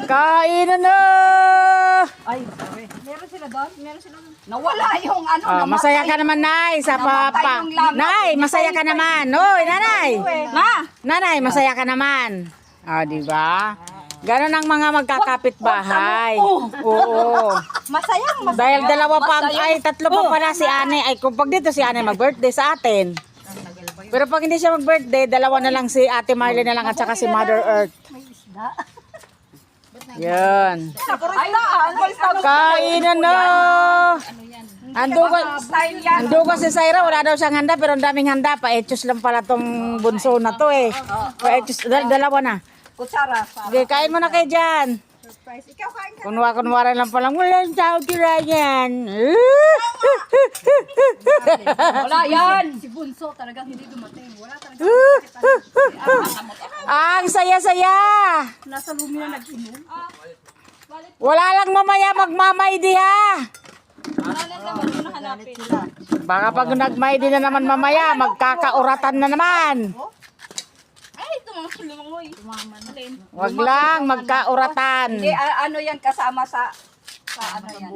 Kainan na! Ay, sorry. Meron sila doon? Meron sila doon. Nawala yung ano. Oh, masaya ka naman, Nay, sa papa. yung laman. Nay, masaya ka naman. Hoy, Nanay. Na! Nanay, masaya ka naman. Ah, di ba? Ganon ang mga magkakapit-bahay. Oo. Masayang masaya. Dahil dalawa pa, ay tatlo pa pala si Ane. Ay kung pag dito si Ane mag-birthday sa atin. Pero pag hindi siya mag-birthday, dalawa na lang si Ate Marley na lang at saka si Mother Earth. Yan. Ay, Kainan na! Ando ko si Syra, wala daw siyang handa pero ang daming handa pa. Etus lang pala tong bunso na to eh. Etus, dalawa na. kutsara. Sige, kain mo na kayo dyan. Surprise. Ikaw kain ka. Kunwari lang palang, walang tao tira yan. Wala yan. Si Bunso talagang hindi dumating. Wala talaga. Ang saya-saya. Nasa lumi na nag-inom. Wala lang mamaya magmamay di ha. Wala naman muna hanapin. Baka pag nagmay di na naman mamaya, magkakauratan na naman. Ay, ito mga sulumangoy. Tumama na. Wag lang, magkauratan. Hindi, ano yan kasama sa ano yan.